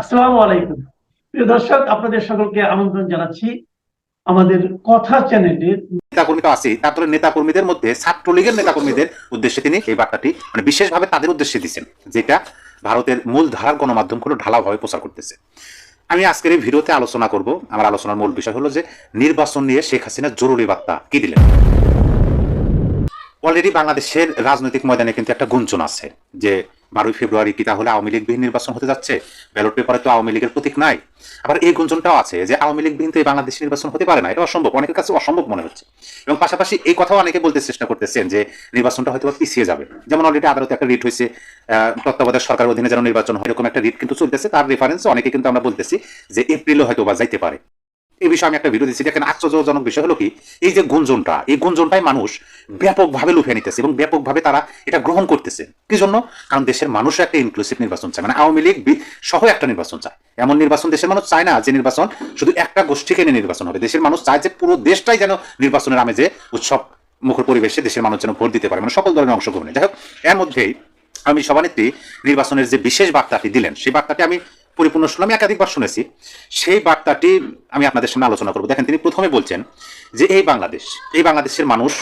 আসসালামু আলাইকুম। প্রিয় দর্শক, আপনাদের সকলকে আমন্ত্রণ জানাচ্ছি আমাদের কথা চ্যানেলের। নেতাকর্মী তো আছেই, তারপরে নেতাকর্মীদের মধ্যে ছাত্রলীগের নেতাকর্মীদের উদ্দেশ্যে তিনি এই বার্তাটি বিশেষভাবে তাদের উদ্দেশ্যে দিচ্ছেন, যেটা ভারতের মূল ধারার গণমাধ্যমগুলো ঢালাওভাবে প্রচার করতেছে। আমি আজকের এই ভিডিওতে আলোচনা করব। আমার আলোচনার মূল বিষয় হলো যে নির্বাচন নিয়ে শেখ হাসিনা জরুরি বার্তা কি দিলেন। অলরেডি বাংলাদেশের রাজনৈতিক ময়দানে কিন্তু একটা গুঞ্জন আছে যে 12 ফেব্রুয়ারি কি তাহলে আওয়ামী লীগবিহীন নির্বাচন হতে যাচ্ছে, ব্যালট পেপারে তো আওয়ামী লীগের প্রতীক নাই। আবার এই গুঞ্জনটাও আছে যে আওয়ামী লীগবিহীন তো এই বাংলাদেশের নির্বাচন হতে পারে না, এটা অসম্ভব, অনেকের কাছে অসম্ভব মনে হচ্ছে। এবং পাশাপাশি এই কথাও অনেকে বলতে চেষ্টা করতেছেন যে নির্বাচনটা হয়তো পিছিয়ে যাবে। যেমন অলরেডি আদালতে একটা রিট হয়েছে, তত্ত্বাবধায়ক সরকারের অধীনে যেন নির্বাচন হয়, এরকম একটা রিট কিন্তু চলতেছে। তার রেফারেন্সে অনেকে কিন্তু আমরা বলতেছি যে এপ্রিলও হয়তো বা যাইতে পারে। এই বিষয়ে আমি একটা ভিডিও দিচ্ছি। দেখেন, আশ্চর্যজনক বিষয় হলো কি, এই যে গুঞ্জনটা, এই গুঞ্জনটাই মানুষ ব্যাপকভাবে লুফে নিতেছে এবং ব্যাপকভাবে তারা এটা গ্রহণ করতেছে। কি জন্য? কারণ দেশের মানুষও একটা ইনক্লুসিভ নির্বাচন চায়, মানে আওয়ামী লীগ সহ একটা নির্বাচন চায়। এমন নির্বাচন দেশের মানুষ চায় না যে নির্বাচন শুধু একটা গোষ্ঠীকে নিয়ে নির্বাচন হবে। দেশের মানুষ চায় যে পুরো দেশটাই যেন নির্বাচনের আমেজে উৎসব মুখর পরিবেশে দেশের মানুষ যেন ভোট দিতে পারে, মানে সকল ধরনের অংশগ্রহণে। যাই হোক, এর মধ্যেই আমি সভানেত্রী নির্বাচনের যে বিশেষ বার্তাটি দিলেন, সেই বার্তাটি আমি পরিপূর্ণ শুনলাম, একাধিকবার শুনেছি। সেই বার্তাটি আমি আপনাদের সামনে আলোচনা করবো। দেখেন, তিনি প্রথমে বলছেন যে এই বাংলাদেশের মানুষ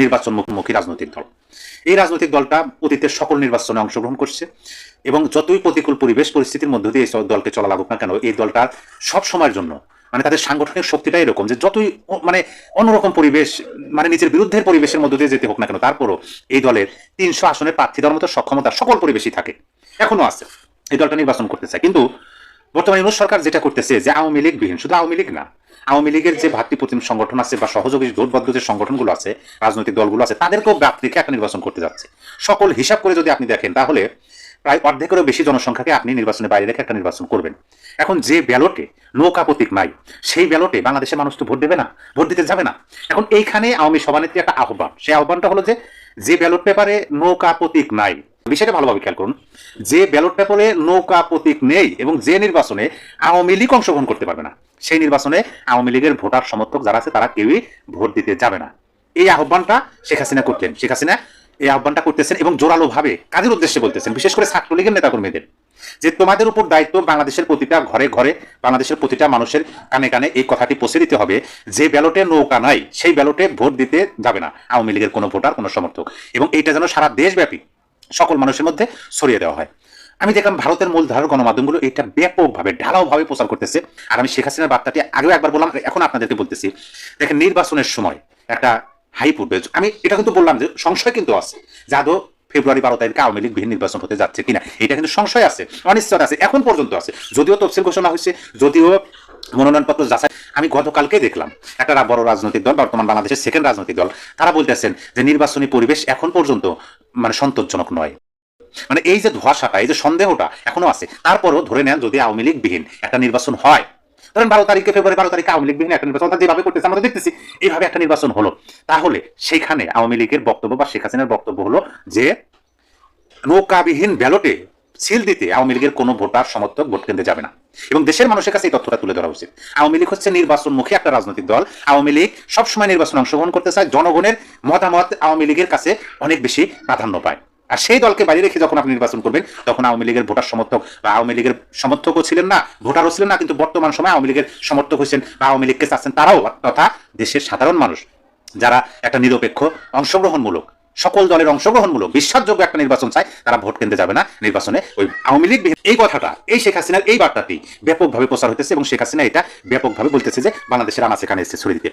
নির্বাচনমুখী রাজনৈতিক দল। এই রাজনৈতিক দলটা অতীতের সকল নির্বাচনে অংশগ্রহণ করছে এবং যতই প্রতিকূল পরিবেশ পরিস্থিতির মধ্য দিয়ে এই দলকে চলা লাগুক না কেন, এই দলটা সব সময়ের জন্য, মানে তাদের সাংগঠনিক শক্তিটাই এরকম যে যতই মানে অন্যরকম পরিবেশ, মানে নিজের বিরুদ্ধের পরিবেশের মধ্য দিয়ে যেতে হোক না কেন, তারপরও এই দলের 300 আসনের প্রার্থী দেওয়ার মতো সক্ষমতা সকল পরিবেশই থাকে, এখনো আছে। এই দলটা নির্বাচন করতে চায়। কিন্তু বর্তমানে ইউনূস সরকার যেটা করতেছে যে আওয়ামী লীগ বিহীন, শুধু আওয়ামী লীগ না, আওয়ামী লীগের যে ভাতৃপ্রতিম সংগঠন আছে বা সহযোগী জোটবদ্ধ যে সংগঠনগুলো আছে, রাজনৈতিক দলগুলো আছে, তাদেরকেও বাদ রেখে একটা নির্বাচন করতে যাচ্ছে। সকল হিসাব করে যদি আপনি দেখেন, তাহলে প্রায় অর্ধেকেরও বেশি জনসংখ্যাকে আপনি নির্বাচনের বাইরে রেখে একটা নির্বাচন করবেন। এখন যে ব্যালটে নৌকা প্রতীক নাই, সেই ব্যালটে বাংলাদেশের মানুষ তো ভোট দেবে না, ভোট দিতে যাবে না। এখন এইখানে আওয়ামী সভানেত্রী একটা আহ্বান, সেই আহ্বানটা হলো যে ব্যালট পেপারে নৌকা প্রতীক নাই, বিষয়টা ভালোভাবে খেয়াল করুন, যে ব্যালট পেপারে নৌকা প্রতীক নেই এবং যে নির্বাচনে আওয়ামী লীগ অংশগ্রহণ করতে পারবে না, সেই নির্বাচনে আওয়ামী লীগের ভোটার সমর্থক যারা আছে তারা কেউই ভোট দিতে যাবে না। এই আহ্বানটা শেখ হাসিনা করতেন। শেখ হাসিনা এই আহ্বানটা করতেছেন এবং জোরালো ভাবে কাদের উদ্দেশ্যে বলতেছেন, বিশেষ করে ছাত্রলীগের নেতাকর্মীদের, যে তোমাদের উপর দায়িত্ব বাংলাদেশের প্রতিটা ঘরে ঘরে, বাংলাদেশের প্রতিটা মানুষের কানে কানে এই কথাটি পৌঁছে দিতে হবে যে ব্যালটে নৌকা নাই, সেই ব্যালটে ভোট দিতে যাবে না আওয়ামী লীগের কোনো ভোটার, কোনো সমর্থক, এবং এইটা যেন সারা দেশব্যাপী সকল মানুষের মধ্যে ছড়িয়ে দেওয়া হয়। আমি দেখলাম ভারতের মূলধারার গণমাধ্যমগুলো এটা ব্যাপকভাবে ঢালাওভাবে প্রচার করতেছে। আর আমি শেখ হাসিনার বার্তাটি আগেও একবার বললাম, এখন আপনাদেরকে বলতেছি। দেখেন, নির্বাচনের সময় একটা হাইপ উঠবে। আমি এটা কিন্তু বললাম যে সংশয় কিন্তু আছে, যাদব ফেব্রুয়ারি 12 তারিখে আওয়ামী লীগ বিহীন নির্বাচন হতে যাচ্ছে কিনা, এটা কিন্তু সংশয় আছে, অনিশ্চয়তা আছে, এখন পর্যন্ত আছে। যদিও তফসিল ঘোষণা হয়েছে, যদিও মনোনয়নপত্র যাচাই, আমি গতকালকে দেখলাম একটা বড় রাজনৈতিক দল, বর্তমান বাংলাদেশের সেকেন্ড রাজনৈতিক দল, তারা বলতেছেন যে নির্বাচনী পরিবেশ এখন পর্যন্ত মানে সন্তোষজনক নয়। মানে এই যে ধোঁয়াশাটা, এই যে সন্দেহটা এখনো আছে। তারপরও ধরে নেন যদি আওয়ামী লীগ বিহীন একটা নির্বাচন হয়, ধরেন ফেব্রুয়ারি 12 তারিখে আওয়ামী লীগ বিহীন একটা নির্বাচন যেভাবে করতেছে আমরা দেখতেছি, এইভাবে একটা নির্বাচন হলো, তাহলে সেইখানে আওয়ামী লীগের বক্তব্য বা শেখ হাসিনার বক্তব্য হলো যে নৌকাবিহীন ব্যালটে সিল দিতে আওয়ামী লীগের কোনো ভোটার সমর্থক ভোট কেন্দ্রে যাবে না, এবং দেশের মানুষের কাছে এই তথ্যটা তুলে ধরা উচিত। আওয়ামী লীগ হচ্ছে নির্বাচনমুখী একটা রাজনৈতিক দল। আওয়ামী লীগ সবসময় নির্বাচনে অংশগ্রহণ করতে চায়, জনগণের মতামত আওয়ামী লীগের কাছে অনেক বেশি প্রাধান্য পায়। আর সেই দলকে বাইরে রেখে যখন আপনি নির্বাচন করবেন, তখন আওয়ামী লীগের ভোটার সমর্থক বা আওয়ামী লীগের সমর্থকও ছিলেন না, ভোটারও ছিলেন না, কিন্তু বর্তমান সময় আওয়ামী লীগের সমর্থক হয়েছেন বা আওয়ামী লীগকে চাচ্ছেন তারাও, তথা দেশের সাধারণ মানুষ যারা একটা নিরপেক্ষ অংশগ্রহণমূলক, সকল দলের অংশগ্রহণমূলক বিশ্বাসযোগ্য একটা নির্বাচন চায়, তারা ভোট কেন্দ্রে যাবে না নির্বাচনে ওই আওয়ামী লীগ। এই কথাটা, এই শেখ হাসিনার এই বার্তাটি ব্যাপকভাবে প্রচার হতেছে এবং শেখ হাসিনা এটা ব্যাপকভাবে বলতেছে যে বাংলাদেশের আনাচে কানে এসে ছড়িয়ে দিতে।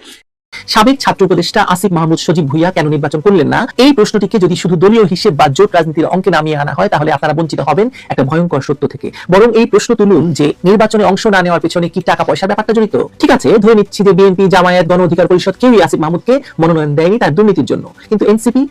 সাবেক ছাত্র উপদেষ্টা আসিফ মাহমুদ সজীব ভুইয়া কেন নির্বাচন করলেন না, এই প্রশ্নটিকে যদি শুধু দলীয় হিসেব বা জোট রাজনীতির অঙ্কে নামিয়ে আনা হয়, তাহলে আপনারা বঞ্চিত হবেন একটা ভয়ঙ্কর সত্য থেকে। বরং এই প্রশ্ন তুলুন যে নির্বাচনে অংশ না নেওয়ার পেছনে কি টাকা পয়সার ব্যাপারটা জড়িত? ঠিক আছে, ধরে নিচ্ছি যে বিএনপি, জামায়াত, গণ অধিকার পরিষদ কেউই আসিফ মাহমুদকে মনোনয়ন দেয়নি তার দুর্নীতির জন্য, কিন্তু এনসিপি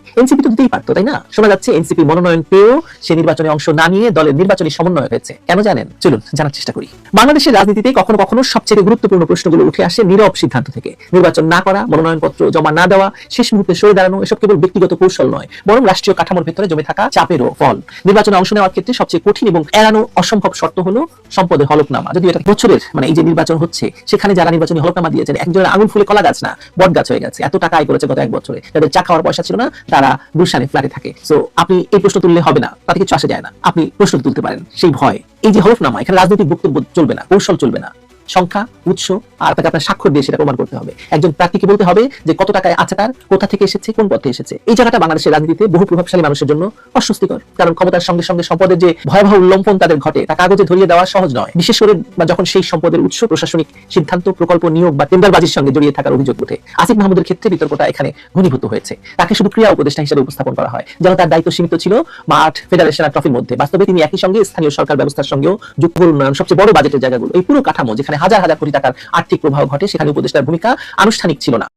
তো দিতেই পারতো, তাই না? শোনা যাচ্ছে এনসিপি মনোনয়ন পেয়েও সে নির্বাচনে অংশ না নিয়ে দলের নির্বাচনী সমন্বয় হয়েছে। কেন জানেন? চলুন জানার চেষ্টা করি। বাংলাদেশের রাজনীতিতে কখনো কখনো সবচেয়ে গুরুত্বপূর্ণ প্রশ্নগুলো উঠে আসে নীরব সিদ্ধান্ত থেকে। নির্বাচন না করা, মনোনয়নপত্র জমা না দেওয়া, শেষ মুহূর্তে সরে দাঁড়ানো, এসব কেবল ব্যক্তিগত কৌশল নয়, বরং রাষ্ট্রীয় কাঠামোর ভেতরে জমে থাকা চাপেরও ফল। নির্বাচনে অংশ নেওয়ার ক্ষেত্রে সবচেয়ে কঠিন এবং এড়ানো অসম্ভব শর্ত হলো সম্পদের হলফনামা। যদি এটা বছরের এই যে নির্বাচন হচ্ছে, সেখানে যারা নির্বাচনী হলফনামা দিয়েছেন, একজনের আঙুল ফুলে কলা গাছ না, বট গাছ হয়ে গেছে, এত টাকা আয় করেছে গত 1 বছরে, যাদের চা খাওয়ার পয়সা ছিল না, তারা গুলশানে ফ্ল্যাটে থাকে। সো আপনি এই প্রশ্ন তুললে হবে না, তাতে কিছু আসে যায় না, আপনি প্রশ্ন তুলতে পারেন। সেই ভয়, এই যে হলফনামা, এখানে রাজনৈতিক বক্তব্য চলবে না, কৌশল চলবে না, সংখ্যা, উৎস আর তাকে আপনার স্বাক্ষর দিয়ে সেটা প্রমাণ করতে হবে। একজন প্রার্থীকে বলতে হবে যে কত টাকায় আছে তার, কোথা থেকে এসেছে, কোন পথে এসেছে। এই জায়গাটা বাংলাদেশের রাজনীতিতে বহু প্রভাবশালী মানুষের জন্য অস্বস্তিকর, কারণ ক্ষমতার সঙ্গে সঙ্গে সম্পদের যে ভয়াবহ উল্লম্ফন তাদের ঘটে তা কাগজে ধরিয়ে দেওয়া সহজ নয়, বিশেষ করে যখন সেই সম্পদের উৎস প্রশাসনিক সিদ্ধান্ত, প্রকল্প, নিয়োগ বা টেন্ডারবাজির সঙ্গে জড়িয়ে থাকার অভিযোগ ওঠে। আসিফ মাহমুদের ক্ষেত্রে বিতর্কটা এখানে ঘনীভূত হয়েছে। তাকে শুধু ক্রিয়া উপদেষ্টা হিসেবে উপস্থাপন করা হয়, যেন তার দায়িত্ব সীমিত ছিল মাঠ, ফেডারেশন আর ট্রফির মধ্যে। বাস্তবে তিনি একই সঙ্গে স্থানীয় সরকার ব্যবস্থার সঙ্গেও যুক্ত উন্নয়ন, সবচেয়ে বড় বাজেটের জায়গাগুলো, এই পুরো কাঠামো যেখানে হাজার হাজার কোটি টাকার আর্থিক প্রভাব ঘটে, সেখানে উপদেষ্টার ভূমিকা আনুষ্ঠানিক ছিল না।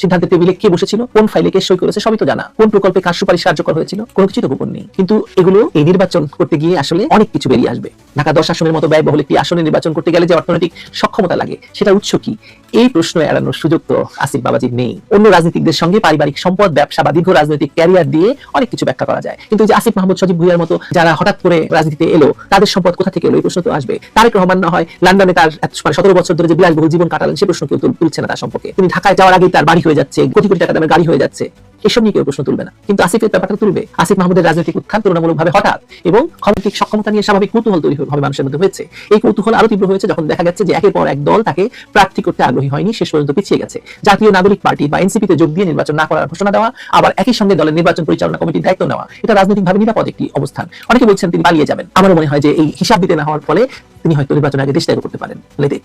সিদ্ধান্তের টেবিলে কে বসেছিল, কোন ফাইলে কে সই করেছে, সবই তো জানা। কোন প্রকল্পে কার সুপারিশ কার্যকর হয়েছিল, কোনো কিছু তো গোপন নেই। কিন্তু এগুলো এই নির্বাচন করতে গিয়ে আসলে অনেক কিছু বেরিয়ে আসবে। ঢাকা 10 আসনের মতো ব্যয়বহুল একটি আসনে নির্বাচন করতে গেলে যে অর্থনৈতিক সক্ষমতা লাগে, সেটা উৎস কি, এই প্রশ্ন এড়ানোর সুযোগ তো আসিফ বাবাজির নেই। অন্য রাজনীতিকদের সঙ্গে পারিবারিক সম্পদ, ব্যবসা বা দীর্ঘ রাজনৈতিক ক্যারিয়ার দিয়ে অনেক কিছু ব্যাখ্যা করা যায়, কিন্তু যে আসিফ মাহমুদ, সজীব ভুইয়ার মতো যারা হঠাৎ করে রাজনীতিতে এলো, তাদের সম্পদ কোথা থেকে এলো, এই প্রশ্ন তো আসবে। তারেক রহমান না হয় লন্ডনে তার 17 বছর ধরে যে বিলাসবহুল জীবন কাটালেন, সে প্রশ্ন কেউ তুলছে না তার সম্পর্কে। তিনি ঢাকায় যাওয়ার আগেই তার বাড়ি হয়ে যাচ্ছে, কোটি কোটি টাকা দামের গাড়ি হয়ে যাচ্ছে, এসব নিয়ে কেউ প্রশ্ন তুলবে না। কিন্তু আসিফের ব্যাপারটা তুলবে। আসিফ মাহমুদের রাজনৈতিক উত্থান তুলনামূলকভাবে হঠাৎ এবং ক্ষমতার সক্ষমতা নিয়ে স্বাভাবিক কৌতূহল তৈরি হবে মানুষের মধ্যে হয়েছে। এই কৌতূহল আরো তীব্র হয়েছে যখন দেখা যাচ্ছে যে একের পর এক দল তাকে প্রার্থী করতে আগ্রহী হয়নি, শেষ পর্যন্ত পিছিয়ে গেছে। জাতীয় নাগরিক পার্টি বা এনসিপিতে যোগ দিয়ে নির্বাচন না করার ঘোষণা দেওয়া, আবার একই সঙ্গে দলের নির্বাচন পরিচালনা কমিটির দায়িত্ব নেওয়া, এটা রাজনৈতিকভাবে নিরাপদ একটি অবস্থান। অনেকে বলছেন তিনি পালিয়ে যাবেন। আমারও মনে হয় যে এই হিসাব দিতে না হওয়ার ফলে তিনি হয়তো নির্বাচনের আগে দেশ ত্যাগ করতে পারেন।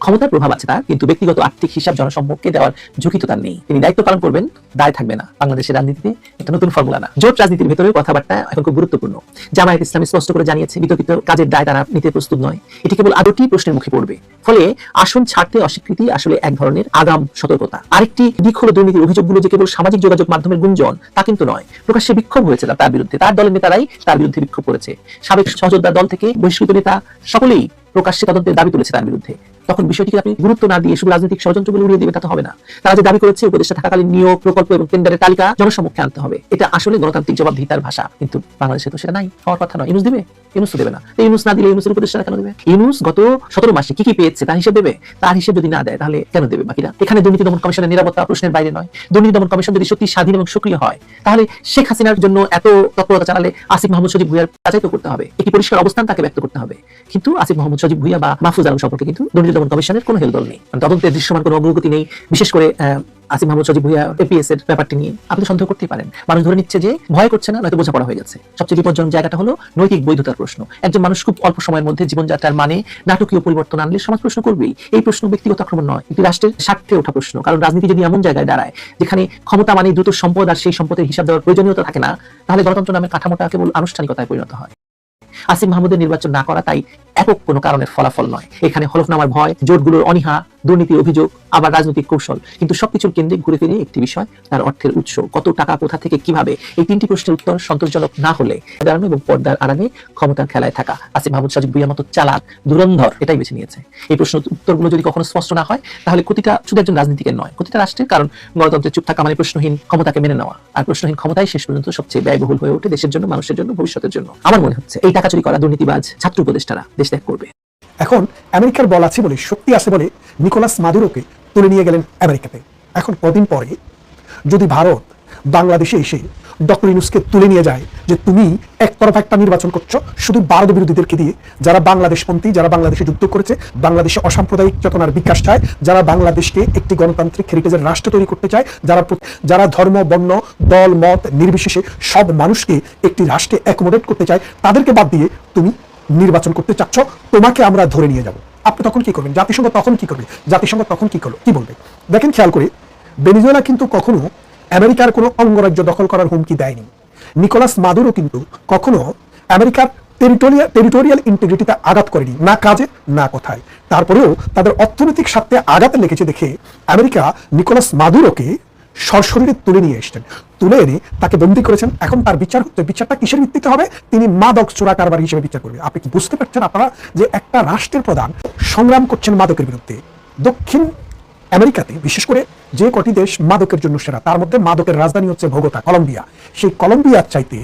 ক্ষমতার প্রভাব আছে তার, কিন্তু ব্যক্তিগত আর্থিক হিসাব জনসম্মুখে দেওয়ার ঝুঁকি তো তার নেই। তিনি দায়িত্ব পালন করবেন, দায় থাকবে না। বাংলাদেশের রাজনীতিতে একটা নতুন ফর্মুলা না, জোট রাজনীতির ভেতরে কথাবার্তা এখন খুব গুরুত্বপূর্ণ। জামায়াত ইসলামী স্পষ্ট করে জানিয়েছে বিতর্কিত কাজের দায় তারা নিতে প্রস্তুত নয়। এটি কেবল আদৌটি প্রশ্নের মুখে পড়বে। ফলে আসন ছাড়তে অস্বীকৃতি আসলে এক ধরনের আগাম সতর্কতা। আরেকটি দিক হলো দুর্নীতির অভিযোগগুলো যে কেবল সামাজিক যোগাযোগ মাধ্যমের গুঞ্জন, তা কিন্তু নয়। প্রকাশ্যে বিক্ষোভ হয়েছে তার বিরুদ্ধে, তার দলের নেতারাই তার বিরুদ্ধে বিক্ষোভ করেছে। সাবেক সহযোদ্ধা দল থেকে বহিষ্কৃত নেতা সকলেই প্রকাশ্যে তদন্তের দাবি তুলেছে তার বিরুদ্ধে। তখন বিষয়টিকে আপনি গুরুত্ব না দিয়ে শুধু রাজনৈতিক ষড়যন্ত্রগুলো উড়িয়ে দিবেন, তা তো হবে না। তারা যে দাবি করেছে উপদেষ্টা থাকাকালীন নিয়োগ, প্রকল্প এবং টেন্ডারের তালিকা জনসম্মুখে আনতে হবে, এটা আসলে গণতান্ত্রিক জবাবদিহিতার ভাষা। কিন্তু বাংলাদেশে তো সেটা নাই, হওয়ার কথা নয়। ইউনুস দেবে? ইউনুস তো দেবে না। ইউনুস না দিলে ইউনুসের উপদেষ্টা কেন দেবে? ইউনুস গত 17 মাসে কি কি পেয়েছে তার হিসেব দেবে? তার হিসেব যদি না দেয় তাহলে কেন দেবে বাকিরা? এখানে দুর্নীতি দমন কমিশনের নিরাপত্তা প্রশ্নের বাইরে নয়। দুর্নীতি দমন কমিশন যদি সত্যি স্বাধীন এবং সক্রিয় হয়, তাহলে শেখ হাসিনার জন্য এত তৎপরতা চালালে আসিফ মাহমুদ, সজীব ভুইয়ার যাচাই তো করতে হবে, একটি পরিষ্কার অবস্থান তাকে ব্যক্ত করতে হবে। কিন্তু আসিফ মাহমুদ, সজীব ভুইয়া বা মাহফুজ আলম সম্পর্কে কিন্তু দুর্নীতি দমন কমিশনের কোনো হেলদোল নেই, তদন্তের দৃশ্যমান কোনো অগ্রগতি নেই। বিশেষ করে আসিফ মাহমুদ, সজীব ভুইয়া, এপিএস এর ব্যাপারটি নিয়ে আপনি সন্দেহ করতেই পারেন। মানুষ ধরে নিচ্ছে যে ভয় করছে না, নয়তো বোঝাপড়া হয়ে গেছে। সবচেয়ে বিপজ্জনক জায়গাটা হলো নৈতিক বৈধতার প্রশ্ন। একজন মানুষ খুব অল্প সময়ের মধ্যে জীবনযাত্রার মানে নাটকীয় পরিবর্তন আনলে সমাজ প্রশ্ন করবেই। এই প্রশ্ন ব্যক্তিগত আক্রমণ নয়, একটি রাষ্ট্রের স্বার্থে ওঠা প্রশ্ন। কারণ রাজনীতি যদি এমন জায়গায় দাঁড়ায় যেখানে ক্ষমতা মানে দ্রুত সম্পদ আর সেই সম্পদের হিসাব দেওয়ার প্রয়োজনীয়তা থাকে না, তাহলে গণতন্ত্র নামের কাঠামোটা কেবল আনুষ্ঠানিকতায় পরিণত হয়। আসিফ মাহমুদের নির্বাচন না করা তাই একক কোনো কারণের ফলাফল নয়। এখানে হলফনামার ভয়, জোটগুলোর অনীহা, দুর্নীতির অভিযোগ, আবার রাজনৈতিক কৌশল, কিন্তু সবকিছুর কেন্দ্রে ঘুরে ফিরে একটি বিষয়, তার অর্থের উৎস। কত টাকা, কোথা থেকে, কিভাবে, এই 3টি প্রশ্নের উত্তর সন্তোষজনক না হলে দাঁড়ানো এবং পর্দার আড়ালে ক্ষমতার খেলায় থাকা আসিফ মাহমুদ, সজীব ভুইয়ার মতো চালাক, ধুরন্ধর এটাই বেছে নিয়েছে। এই প্রশ্ন উত্তরগুলো যদি কখনো স্পষ্ট না হয়, তাহলে ক্ষতিটা শুধু একজন রাজনীতিকের নয়, ক্ষতিটা রাষ্ট্রের। কারণ গণতন্ত্রের চুপ থাকা মানে প্রশ্নহীন ক্ষমতাকে মেনে নেওয়া, আর প্রশ্নহীন ক্ষমতাই শেষ পর্যন্ত সবচেয়ে ব্যয়বহুল হয়ে ওঠে দেশের জন্য, মানুষের জন্য, ভবিষ্যতের জন্য। আমার মনে হচ্ছে এই টাকা চুরি করা দুর্নীতিবাজ ছাত্র উপদেষ্টারা দেশ ত্যাগ করবে। এখন আমেরিকার বল আছে বলে, শক্তি আছে বলে নিকোলাস মাদুরোকে তুলে নিয়ে গেলেন আমেরিকাতে। এখন কদিন পরে যদি ভারত বাংলাদেশে এসে ডক্টর ইউনূসকে তুলে নিয়ে যায় যে তুমি একতরফা একটা নির্বাচন করছো শুধু ভারত বিরোধীদেরকে দিয়ে, যারা বাংলাদেশপন্থী, যারা বাংলাদেশে যুদ্ধ করেছে, বাংলাদেশে অসাম্প্রদায়িক চেতনার বিকাশ চায়, যারা বাংলাদেশকে একটি গণতান্ত্রিক হেরিটেজের রাষ্ট্র তৈরি করতে চায়, যারা ধর্ম, বর্ণ, দল, মত নির্বিশেষে সব মানুষকে একটি রাষ্ট্রে অ্যাকোমোডেট করতে চায়, তাদেরকে বাদ দিয়ে তুমি নির্বাচন করতে চাচ্ছ, তোমাকে আমরা ধরে নিয়ে যাব। আপনি তখন কি করবেন? জাতিসংঘ তখন কি করবে? জাতিসংঘ তখন কি করলো, কি বলবে? দেখেন, খেয়াল করে, ভেনেজুয়েলা কিন্তু কখনো আমেরিকার কোনো অঙ্গরাজ্য দখল করার হুমকি দেয়নি। নিকোলাস মাদুরো কিন্তু কখনো আমেরিকার টেরিটোরিয়াল ইন্টিগ্রিটিতে আঘাত করেনি, না কাজে না কথায়। তারপরেও তাদের অর্থনৈতিক স্বার্থে আঘাতে লেগেছে দেখে আমেরিকা নিকোলাস মাদুরোকে সশরীরে তুলে নিয়ে এসেছেন, তুলে এনে তাকে বন্দী করেছেন। এখন তার বিচার হচ্ছে, বিচারটা কিসের ভিত্তিতে হবে? তিনি মাদক চোরা কারবার হিসেবে বিচার করবে। আপনি কি বুঝতে পারছেন আপনারা যে একটা রাষ্ট্রের প্রধান সংগ্রাম করছেন মাদকের বিরুদ্ধে? দক্ষিণ আমেরিকাতে বিশেষ করে যে কটি দেশ মাদকের জন্য সেরা, তার মধ্যে মাদকের রাজধানী হচ্ছে ভোগোতা, কলম্বিয়া। সেই কলম্বিয়ার চাইতে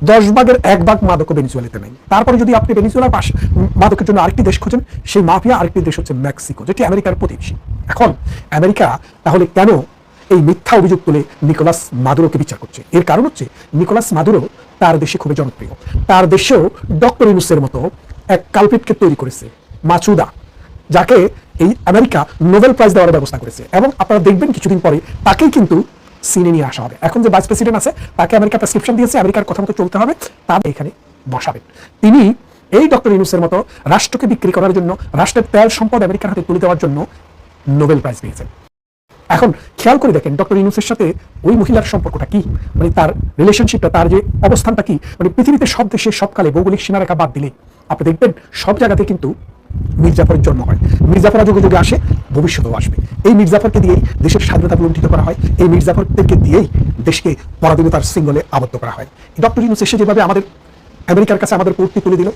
10 ভাগের 1 ভাগ মাদকও ভেনেজুয়েলাতে নেই। তারপরে যদি আপনি ভেনেজুয়েলার পাশে মাদকের জন্য আরেকটি দেশ খোঁজেন, সেই মাফিয়া আরেকটি দেশ হচ্ছে মেক্সিকো, যেটি আমেরিকার প্রতিবেশী। এখন আমেরিকা তাহলে কেন এই মিথ্যা অভিযোগ তুলে নিকোলাস মাদুরোকে বিচার করছে? এর কারণ হচ্ছে নিকোলাস মাদুরো তার দেশে খুবই জনপ্রিয়। তার দেশেও ডক্টর ইউনুসের মতো এক কালপিটকে তৈরি করেছে, মাচুদা, যাকে এই আমেরিকা নোবেল প্রাইজ দেওয়ার ব্যবস্থা করেছে। এবং আপনারা দেখবেন কিছুদিন পরে তাকেই কিন্তু সিনে নিয়ে আসা হবে। এখন যে ভাইস প্রেসিডেন্ট আছে তাকে আমেরিকা প্রেসক্রিপশন দিয়েছে, আমেরিকার কথা মতো চলতে হবে, তার এখানে বসাবেন। তিনি এই ডক্টর ইউনুসের মতো রাষ্ট্রকে বিক্রি করার জন্য, রাষ্ট্রের তেল সম্পদ আমেরিকার হাতে তুলে দেওয়ার জন্য নোবেল প্রাইজ পেয়েছেন। এখন খেয়াল করে দেখেন ডক্টর ইউনুসের সাথে ওই মহিলার সম্পর্কটা কি, মানে তার রিলেশনশিপটা, তার যে অবস্থানটা কি। মানে পৃথিবীতে সব দেশে সবকালে ভৌগোলিক সীমারেখা বাদ দিলে আপনি দেখবেন সব জায়গাতে কিন্তু মির্জাফরের জন্ম হয়। মির্জাফররা যুগে যুগে আসে, ভবিষ্যতেও আসবে। এই মির্জাফরকে দিয়েই দেশের স্বাধীনতা লুণ্ঠিত করা হয়, এই মির্জাফরদেরকে দিয়েই দেশকে পরাধীনতার সিঙ্গলে আবদ্ধ করা হয়। ডক্টর ইউনুস এসে যেভাবে আমাদের আমেরিকার কাছে আমাদের পোর্টটি তুলে দিল,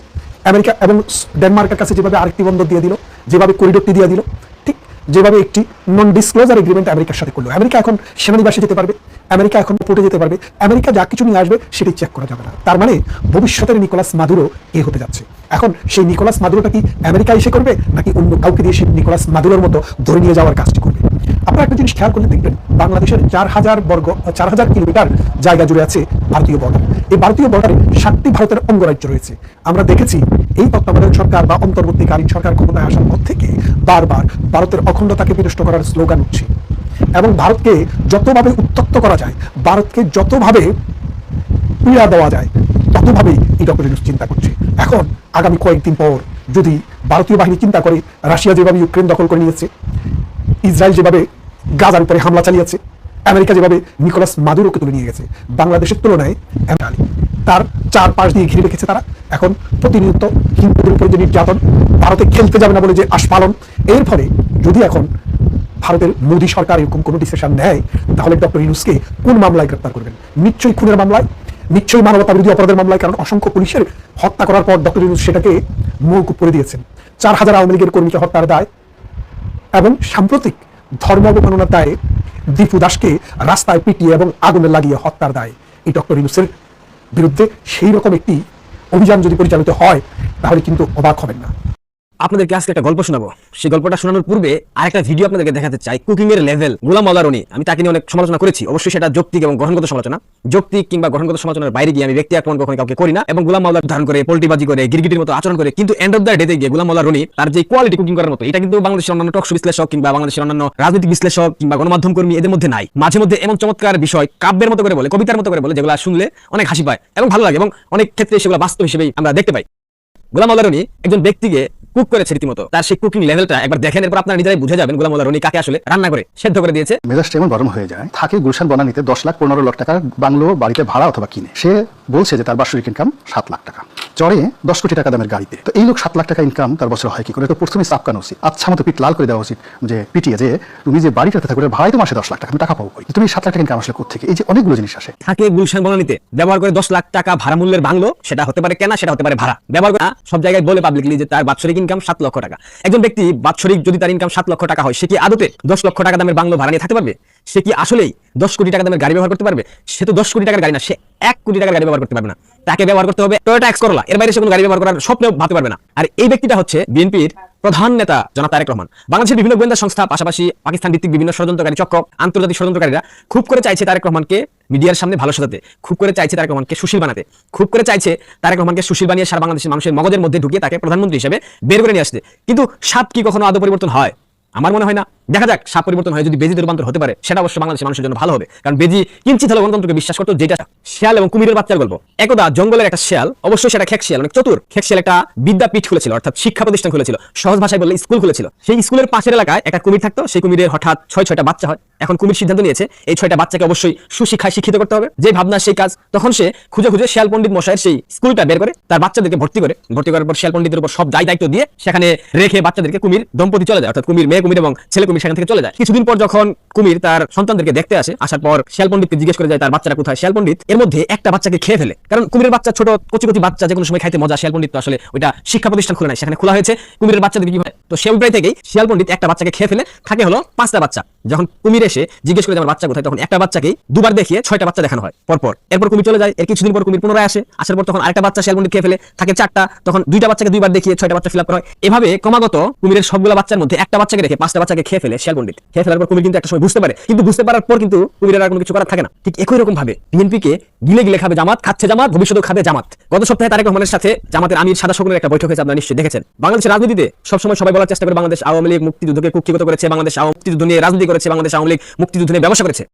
আমেরিকা এবং ডেনমার্কের কাছে যেভাবে আরেকটি বন্দর দিয়ে দিল, যেভাবে করিডোরটি দিয়ে দিল, ঠিক যেভাবে একটি নন ডিসক্লোজার এগ্রিমেন্ট আমেরিকার সাথে করলো। আমেরিকা এখন সেনানিবাসে যেতে পারবে, আমেরিকা এখন পোর্টে যেতে পারবে, আমেরিকা যা কিছু নিয়ে আসবে সেটি চেক করা যাবে না। তার মানে ভবিষ্যতের নিকোলাস মাদুরো এ হতে যাচ্ছে। এখন সেই নিকোলাস মাদুরোটা কি আমেরিকা এসে করবে, নাকি অন্য কাউকে দিয়ে সেই নিকোলাস মাদুরোর মতো ধরে নিয়ে যাওয়ার কাজটি করবে? আপনারা একটা জিনিস খেয়াল করলে দেখবেন বাংলাদেশের 4000 কিলোমিটার জায়গা জুড়ে আছে ভারতীয় বর্ডার। এই ভারতীয় বর্ডারে 7টি ভারতের অঙ্গরাজ্য রয়েছে। আমরা দেখেছি এই তত্ত্বাবধায়ক সরকার বা অন্তর্বর্তীকালীন সরকার ক্ষমতায় আসার পর থেকে বারবার ভারতের অখণ্ডতাকে বিনষ্ট করার স্লোগান উঠছে এবং ভারতকে যতভাবে উত্তপ্ত করা যায়, ভারতকে যতভাবে পীড়া দেওয়া যায়, ততভাবেই এই ডক্টর ইউনূস চিন্তা করছে। এখন আগামী কয়েকদিন পর যদি ভারতীয় বাহিনী চিন্তা করে, রাশিয়া যেভাবে ইউক্রেন দখল করে নিয়েছে, ইসরায়েল যেভাবে গাজার উপরে হামলা চালিয়েছে, আমেরিকা যেভাবে নিকোলাস মাদুরোকে তুলে নিয়ে গেছে, বাংলাদেশের তুলনায় তার 4 পাশ দিয়ে ঘিরে রেখেছে তারা। এখন প্রতিনিয়ত হিন্দুদের উপরে যে নির্যাতন, ভারতে খেলতে যাবে না বলে যে আস্ফালন, এর ফলে যদি এখন ভারতের মোদী সরকার এরকম কোনো ডিসিশন নেয়, তাহলে ডক্টর ইউনূসকে কোন মামলায় গ্রেপ্তার করবেন? নিশ্চয়ই খুনের মামলায়, নিশ্চয়ই মানবতা বিরোধী অপরাধের মামলায়। কারণ অসংখ্য পুলিশের হত্যা করার পর ডক্টর ইউনূস সেটাকে মওকুফ করে দিয়েছেন। 4000 আওয়ামী লীগের কর্মীকে হত্যার দায় এবং সাম্প্রতিক ধর্ম অবমাননার দায়ে দীপু দাসকে রাস্তায় পিটিয়ে এবং আগুনে লাগিয়ে হত্যার দায় এই ডক্টর ইউনূসের বিরুদ্ধে সেই রকম একটি অভিযান যদি পরিচালিত হয়, তাহলে কিন্তু অবাক হবেন না। আপনাদেরকে আজকে একটা গল্প শোনাবো। সেই গল্পটা শোনানোর পূর্বে আরেকটা ভিডিও আপনাদেরকে দেখাতে চাই। কুকিং এর লেভেল গোলাম মাওলা রনি, আমি তাকে নিয়ে অনেক সমালোচনা করেছি, অবশ্যই সেটা যৌক্তিক এবং গ্রহণগত সমালোচনা। যৌক্তিক কিংবা গ্রহণগত সমালোচনার বাইরে গিয়ে আমি ব্যক্তি আক্রমণ কখনো কাউকে করি না এবং গোলাম মাওলা ধারণ করে পোল্টিবাজি করে গিরগিটির মতো আচরণ করে। কিন্তু এন্ড অফ দ্য ডেতে গিয়ে গোলাম মাওলা রনি তার যে কোয়ালিটি কুকিং করার মতো, এটা কিন্তু বাংলাদেশের অন্যান্য টকশো বিশ্লেষক কিংবা বাংলাদেশের অন্যান্য রাজনৈতিক বিশ্লেষক কিংবা গণমাধ্যম কর্মী এদের মধ্যে নাই। মাঝে মধ্যে এমন চমৎকার বিষয় কাব্যের মতো করে বলে, কবিতার মতো করে বলে, যেগুলো শুনলে অনেক হাসি পায় এবং ভালো লাগে এবং অনেক ক্ষেত্রে সেগুলো বাস্তব হিসেবেই আমরা দেখতে পাই। গোলাম মাওলা রনি একজন ব্যক্তিকে কুক করেছে রীতিমতো, তার সেই কুকিং লেভেলটা একবার দেখেন, এরপর আপনারা নিজেরাই বুঝে যাবেন গোলাম মাওলা রনি কাকে আসলে রান্না করে সেদ্ধ করে দিয়েছে। মেজাজটা এমন গরম হয়ে যায়, থাকে গুলশান বনানীতে 10,15,00,000 টাকার বাংলো বাড়িতে ভাড়া অথবা কিনে সে বলছে যে তার বার্ষিক ইনকাম 7 লাখ টাকা, চড়ে 10 কোটি টাকা দামের গাড়িতে। তো এই লোক 7 লাখ টাকা ইনকাম তার বছর হয় কি করে? তো প্রথমে চাপকানো উচিত, আচ্ছা মতো পিঠ লাল করে দেওয়া উচিত, যে পিটিয়ে যে তুমি যে বাড়িটাতে থাকো ভাড়াই তো মাসে 10 লাখ টাকা, টাকা পাবো কই? তুমি 7 লাখ টাকা ইনকাম আসলে কোথেকে? এই যে অনেকগুলো জিনিস আসে। থাকে গুলশান বনানীতে ব্যবহার করে 10 লাখ টাকা ভাড়া মূল্যের বাংলো, সেটা হতে পারে কেনা, সেটা হতে পারে ভাড়া, ব্যবহার করে সব জায়গায় বলে পাবলিকলি যে তার বাৎসরিক ইনকাম 7 লক্ষ টাকা। একজন ব্যক্তি বাৎসরিক যদি তার ইনকাম 7 লক্ষ টাকা হয়, সে কি আদতে 10 লক্ষ টাকা দামের বাংলো ভাড়া নিয়ে থাকতে পারবে? সে কি আসলেই 10 কোটি টাকা দামের গাড়ি ব্যবহার করতে পারবে? সে তো 10 কোটি টাকার গাড়ি না, সে 1 কোটি টাকার গাড়ি ব্যবহার করতে পারবে না। তাকে ব্যবহার করতে হবে টয়োটা এক্স করোলা, এর বাইরে সে কোনো গাড়ি ব্যবহার করার স্বপ্নেও ভাবতে পারবে না। আর এই ব্যক্তিটা হচ্ছে বিএনপির প্রধান নেতা জনাব তারেক রহমান। বাংলাদেশের বিভিন্ন গোয়েন্দা সংস্থা, পাশাপাশি পাকিস্তান ভিত্তিক বিভিন্ন ষড়যন্ত্রকারী চক্র, আন্তর্জাতিক ষড়যন্ত্রকারীরা খুব করে চাইছে তারেক রহমানকে মিডিয়ার সামনে ভালো সাজাতে, খুব করে চাইছে তারেক রহমানকে সুশীল বানাতে, খুব করে চাইছে তারেক রহমানকে সুশীল বানিয়ে সারা বাংলাদেশের মানুষের মগজের মধ্যে ঢুকিয়ে তাকে প্রধানমন্ত্রী হিসেবে বের করে নিয়ে আসতে। কিন্তু সাপ কি কখনো আদৌ পরিবর্তন হয়? আমার মনে হয় না। দেখা যাক, সাপ পরিবর্তন হয় যদি বেজিতে রূপান্তর হতে পারে, সেটা অবশ্য বাংলাদেশের মানুষের জন্য ভালো হবে। কারণ বেজি কিঞ্চিত হলেও গণতন্ত্রকে বিশ্বাস করতো, যেটা শিয়াল এবং কুমিরের বাচ্চার গল্প। একদা জঙ্গলের একটা শিয়াল, অবশ্যই সেটা খেক শিয়াল, অনেক চতুর খেক শিয়াল, একটা বিদ্যাপীঠ খুলেছিল, অর্থাৎ শিক্ষা প্রতিষ্ঠান খুলেছিল, সহজ ভাষায় বললে স্কুল খুলেছিল। সেই স্কুলের পাশের এলাকায় একটা কুমির থাকতো, সেই কুমিরের হঠাৎ 6টা বাচ্চা হয়। এখন কুমির সিদ্ধান্ত নিয়েছে এই 6টা বাচ্চাকে অবশ্যই সুশিক্ষায় শিক্ষিত করতে হবে, যে ভাবনা সেই কাজ। তখন সে খুঁজে খুঁজে শিয়াল পণ্ডিত মশাইয়ের সেই স্কুলটা বের করে তার বাচ্চাদেরকে ভর্তি করার পর শিয়াল পণ্ডিতের উপর সব দায় দায়িত্ব দিয়ে সেখানে রেখে বাচ্চাদেরকে কুমির দম্পতি চলে যায়, অর্থাৎ কুমির মেয়ে মেয়ে কুমির এবং ছেলে কুমির সেখান থেকে চলে যায়। কিছুদিন পর যখন কুমির তার সন্তানদেরকে দেখতে আসে, আসার পর শিয়াল পণ্ডিতকে জিজ্ঞেস করে যায় তার বাচ্চারা কোথায়। শিয়াল পণ্ডিত এর মধ্যে একটা বাচ্চাকে খেয়ে ফেলে, কারণ কুমিরের বাচ্চা ছোট কচি কচি বাচ্চা যে কোনো সময় খাইতে মজা। শিয়াল পণ্ডিত তো আসলে ওইটা শিক্ষা প্রতিষ্ঠান খুলে নাই, সেখানে খোলা হয়েছে কুমিরের বাচ্চাদের কি হয়। তো সেই অভিপ্রায় থেকেই শিয়াল পণ্ডিত একটা বাচ্চাকে খেয়ে ফেলে, থাকে হলো 5টা বাচ্চা। যখন কুমির এসে জিজ্ঞেস করে আমার বাচ্চা কোথায়, তখন একটা বাচ্চাকেই দুবার দেখিয়ে 6টা বাচ্চা দেখানো হয় পরপর। এরপর কুমির চলে যায়। এর কিছুদিন পর কুমির পুনরায় আসে, আসার পর তখন আরেকটা বাচ্চা শিয়াল পণ্ডিত খেয়ে ফেলে, থাকে 4টা। তখন 2টা বাচ্চাকে 2বার দেখিয়ে 6টা বাচ্চা ফিল আপ করা হয়। এভাবে ক্রমাগত কুমিরের সবগুলো বাচ্চার মধ্যে একটা বাচ্চাকে রেখে 5টা বাচ্চাকে খেয়ে ফেলে শিয়াল পণ্ডিত। খেয়ে ফেলার পর কুমির কিন্তু একটা সময় বুঝতে পারে, কিন্তু বুঝতে পারার পর কিন্তু কুমিরের আর কোনো কিছু করার থাকে না। ঠিক একই রকম ভাবে বিএনপিকে গিলে গিলে খাবে জামাত, খাচ্ছে জামাত, ভবিষ্যতেও খাবে জামাত। গত সপ্তাহে তারেক রহমানের সাথে জামাতের আমির সাদা শকুনের একটা বৈঠক হয়েছে, আপনারা নিশ্চয়ই দেখেছেন। বাংলাদেশের রাজনীতিতে সবসময় সবাই বলার চেষ্টা করে বাংলাদেশ আওয়ামী লীগ মুক্তিযুদ্ধকে কুক্ষিগত করেছে, বাংলাদেশ মুক্তিযুদ্ধ নিয়ে রাজনীতি করেছে, বাংলাদেশ আওয়ামী লীগ মুক্তিযুদ্ধ নিয়ে ব্যবসা করেছে।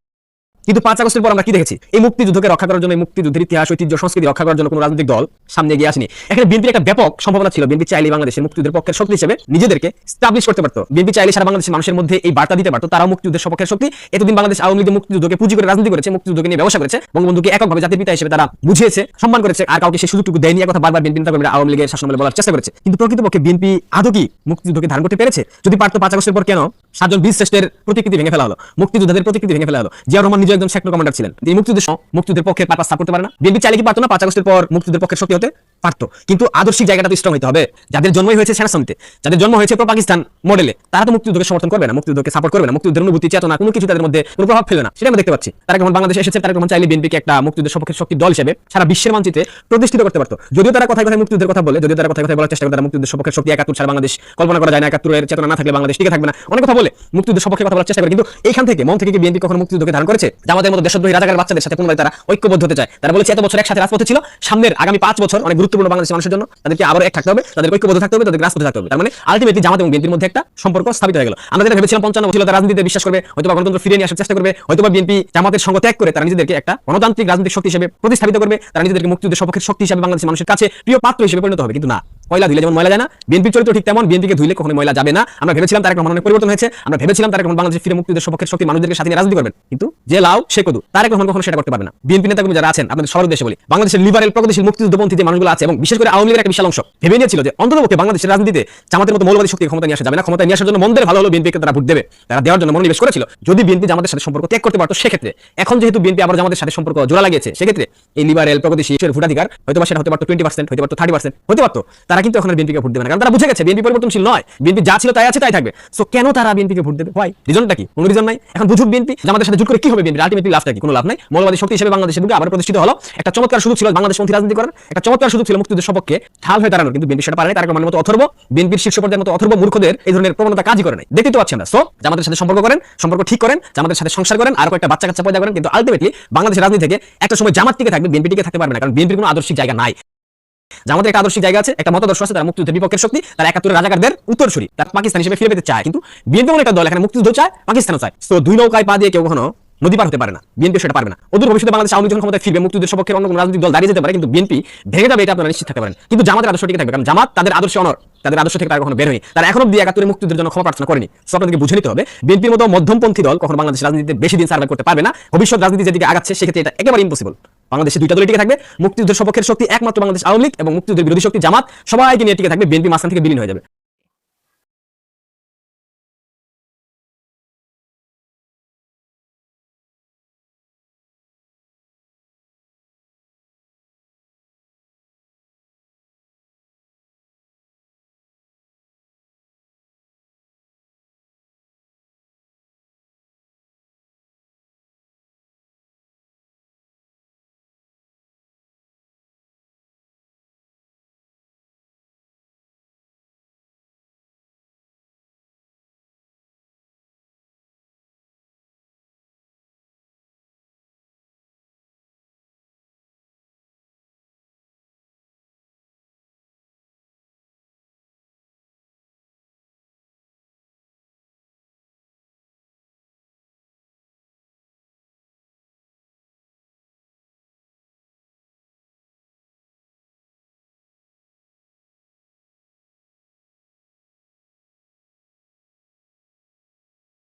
কিন্তু 5 আগস্টের পর আমরা কি দেখেছি? এই মুক্তিযুদ্ধকে রক্ষা করার জন্য, এই মুক্তিযুদ্ধের ইতিহাস ঐতিহ্য সংস্কৃতি রক্ষা করার জন্য কোনো রাজনৈতিক দল সামনে এগিয়ে আসেনি। এখানে বিএনপির একটা ব্যাপক সম্ভাবনা ছিল। বিএনপি চাইলে বাংলাদেশের মুক্তিযুদ্ধের পক্ষের শক্তি হিসেবে নিজেদেরকে স্টাবলিশ করতে পারতো। বিএনপি চাইলে সারা বাংলাদেশের মানুষের মধ্যে এই বার্তা দিতে পারতো তারাও মুক্তিযুদ্ধের সপক্ষের শক্তি। এতদিন বাংলাদেশ আওয়ামী লীগ মুক্তিযুদ্ধকে পুঁজি করে রাজনীতি করেছে, মুক্তিযুদ্ধকে নিয়ে ব্যবসা করেছে, বঙ্গবন্ধুকে এককভাবে জাতির পিতা হিসেবে তারা বুঝিয়েছে, সম্মান করেছে, আর কাউকে সেই সুযোগটুকু দেয়নি। কথা বারবার বিএনপি নেতাকর্মীরা আওয়ামী লীগের শাসনামলে বলার চেষ্টা করেছে। কিন্তু প্রকৃতপক্ষে বিএনপি আদৌ কি মুক্তিযুদ্ধকে ধারণ করতে পেরেছে? যদি পারতো 5 আগস্টের পর কেন 7 জন বীর শ্রেষ্ঠের প্রতিকৃতি ভেঙে ফেলা হলো, মুক্তিযোদ্ধাদের প্রতিকৃতি ভেঙে ফেলা হলো? জিয়াউর রহমান নিজে একজন সেক্টর কমান্ডার ছিলেন, তিনি মুক্তিযুদ্ধের পক্ষে পারপাস করতে পারে না? বিএনপি চাইলে কি পারতো না 5 আগস্টের পর মুক্তিযুদ্ধের পক্ষের শক্তি হতে? পারতো, কিন্তু আদর্শিক জায়গাটা তো স্ট্রং হতে হবে। যাদের জন্মই হয়েছে সেনা সমিতিতে, যাদের জন্ম হয়েছে পাকিস্তান মডেলে, তারা তো মুক্তিযুদ্ধকে সমর্থন করবে না, মুক্তিযুদ্ধকে সাপোর্ট করবে না, মুক্তিযুদ্ধের অনুভূতি চেতনা কোনো কিছু তাদের মধ্যে কোনো প্রভাব ফেলে না। সেটা আমরা দেখতে পাচ্ছি। তারা যখন বাংলাদেশে এসেছে, তারা যখন চাইলে বিএনপিকে একটা মুক্তিযুদ্ধের সপক্ষের শক্তি দল হিসেবে সারা বিশ্বের মানচিত্রে প্রতিষ্ঠিত করতে পারতো। যদিও তারা কথায় কথায় মুক্তিযুদ্ধের কথা বলে, যদিও তারা কথায় কথায় বলার চেষ্টা করে তারা মুক্তিযুদ্ধের সপক্ষের শক্তি, 71 সারা বাংলাদেশ কল্পনা করা যায় না, 71 এর চেতনা না থাকলে বাংলাদেশ টিকে থাকবে না, অনেক কথা বলে মুক্তিযুদ্ধের সপক্ষে কথা বলার চেষ্টা করে। কিন্তু এইখান থেকে মন থেকে কি বিএনপি কখনো মুক্তিযুদ্ধকে ধারণ করেছে? জামাতের মতো দেশদ্রোহী রাজাকার বাচ্চাদের সাথে পুনরায় তারা ঐক্যবদ্ধ হতে চায়। তারা বলেছে এত বছর একসাথে রাজপথে ছিল, সামনের আগামী 5 বছর অনেক গুরুত্বপূর্ণ বাংলাদেশের মানুষের জন্য, তাদেরকে আবার এক থাকতে হবে, তাদের ঐক্যবদ্ধ থাকতে হবে, তাদের রাজপথে থাকতে হবে। তার মানে আলটিমেটলি জামাত এবং বিএনপির মধ্যে একটা সম্পর্ক স্থাপিত হয়ে গেল। আমরা যেটা ভেবেছিলাম 55 বছর তারা রাজনীতিতে বিশ্বাস করবে, হয়তো গণতন্ত্র ফিরিয়ে নিয়ে আসার চেষ্টা করবে, হয়তো বিএনপি জামাতের সঙ্গ ত্যাগ করে তারা নিজেদেরকে একটা গণতান্ত্রিক রাজনৈতিক শক্তি হিসেবে প্রতিস্থাপিত করবে, তারা নিজেদেরকে মুক্তিযুদ্ধের সপক্ষের শক্তি হিসেবে বাংলাদেশের মানুষের কাছে প্রিয় পাত্র হিসেবে পরিণত হবে। কিন্তু না, কয়লা ধুইলে যেমন ময়লা যায় না, বিএনপির চরিত্র ঠিক তেমন, বিএনপিকে ধুইলে কখনো ময়লা যাবে না। আমরা ভেবেছিলাম তারেক রহমানের পরিবর্তন হয়েছে, আমরা ভেবেছিলাম তারেক রহমান বাংলাদেশের ফিরে মুক্তিযুদ্ধের সপক্ষের শক্তি মানুষদেরকে সাথে নিয়ে রাজনীতি করবেন, কিন্তু যে লাউ সে কদু, তারেক রহমান কখনো সেটা করতে পারবে না। বিএনপি নেতাকর্মী যারা আছেন, আপনাদের সবার উদ্দেশ্যে বলি, বাংলাদেশের লিবারেল প্রগতিশীল মুক্তিযুদ্ধপন্থী যে মানুষগুলো আছে এবং বিশেষ করে আওয়ামী লীগের একটা বিশাল অংশ ভেবে নিয়েছিল যে অন্ততপক্ষে বাংলাদেশের রাজনীতিতে জামাতের মতো মৌলবাদী শক্তি ক্ষমতা নিয়ে আসা যাবে না, ক্ষমতা নিয়ে আসার জন্য মন্দের ভালো হলো বিএনপিকে তারা ভোট দেবে, তারা দেওয়ার জন্য মনোনিবেশ করেছিল। যদি বিএনপি জামাতের সাথে সম্পর্ক ত্যাগ করতে পারতো সেক্ষেত্রে, এখন যেহেতু বিএনপি আবার জামাতের সাথে সম্পর্ক জোড়া লাগিয়েছে, সেক্ষেত্রে এই লিবারেল প্রগতিশীল ভোটাধিকার হয়তো সেটা হতে পারতো 20%, হতে পারতো 30%, হতে পারতো। তারা কিন্তু এখন বিএনপিকে ভোট দেবে না, কারণ তারা বুঝে গেছে বিএনপি পরিবর্তনশীল নয়, বিএনপি যা ছিল তাই আছে তাই থাকবে। সো কেন তারা বিএনপিকে ভোট দেবে? ভাই রিজনটা কি? কোনো রিজন নাই। এখন বুঝুক বিএনপি জামাতের সাথে জোট করে কি হবে, বিএনপি আলটিমেটলি লাভটা কি? কোনো লাভ নাই। মৌলবাদী শক্তি হিসেবে বাংলাদেশের বুকে আবার প্রতিষ্ঠিত হলো, একটা চমৎকার সুযোগ ছিল বাংলাদেশপন্থী রাজনীতি করার, একটা চমৎকার সুযোগ ছিল মুক্তিযুদ্ধের সপক্ষে ঢাল হয়ে দাঁড়ানোর, কিন্তু বিএনপি সেটা পারে নাই। তারেক রহমানের মতো অথর্ব, বিএনপির শীর্ষ পর্যায়ের মতো অথর্ব মূর্খদের এই ধরনের প্রবণতা কাজই করে নাই, দেখতে তো পাচ্ছেন না। সো জামাতের সাথে সম্পর্ক করেন, সম্পর্ক ঠিক করেন, জামাতের সাথে সংসার করেন, আর কয়েকটা বাচ্চা কাচ্চা পয়দা করেন, কিন্তু আলটিমেটলি বাংলাদেশের রাজনীতি থেকে একটা সময় জামাত টিকে থাকবে, বিএনপি টিকে থাকতে পারবে না, কারণ বিএনপির কোনো আদর্শিক জায়গা নাই। জামাতের একটা আদর্শিক জায়গা আছে, একটা মতাদর্শ আছে, তারা মুক্তিযুদ্ধের বিপক্ষের শক্তি, তারা 71 রাজাকারদের উত্তরসূরি, তারা পাকিস্তান হিসেবে ফিরে পেতে চায়। কিন্তু বিএনপি একটা দল এখানে মুক্তিযুদ্ধ চায়, পাকিস্তানও চায়। তো দুই নৌকায় পা দিয়ে কেউ কখনো নদী পার হতে পারে না, বিএনপি সেটা পারবে না। অদূর ভবিষ্যতে বাংলাদেশ আওয়ামী লীগ যখন ক্ষমতায় ফিরবে, মুক্তিযুদ্ধের সপক্ষে অন্য কোনো রাজনৈতিক দল দাঁড়িয়ে যেতে পারে, কিন্তু বিএনপি ভেঙে যাবে, এটা আপনারা নিশ্চিত থাকতে পারেন। কিন্তু জামাতের আদর্শ টিকে থাকবে, কারণ জামাত তাদের আদর্শে অনর, তাদের আদর্শ থেকে তারা কখনো বের হয়নি, তারা এখনো 71 মুক্তিযুদ্ধের জন্য ক্ষমা প্রার্থনা করেনি। সো আপনাদেরকে বুঝে নিতে হবে, বিএনপির মতো মধ্যমপন্থী দল কখনো বাংলাদেশ রাজনীতিতে বেশি দিন সার্ভাইভ করতে পারবে না। ভবিষ্যৎ রাজনীতি যেদিকে আগাচ্ছে সেক্ষেত্রে এটা একেবারে ইম্পসিবল। বাংলাদেশে দুইটা দলই টিকে থাকবে, মুক্তিযুদ্ধের সপক্ষের শক্তি একমাত্র বাংলাদেশ আওয়ামী লীগ এবং মুক্তিযুদ্ধের বিরোধী শক্তি জামাত, সবাইকে নিয়ে টিকে থাকবে, বিএনপি মাঝখান থেকে বিলীন হয়ে যাবে।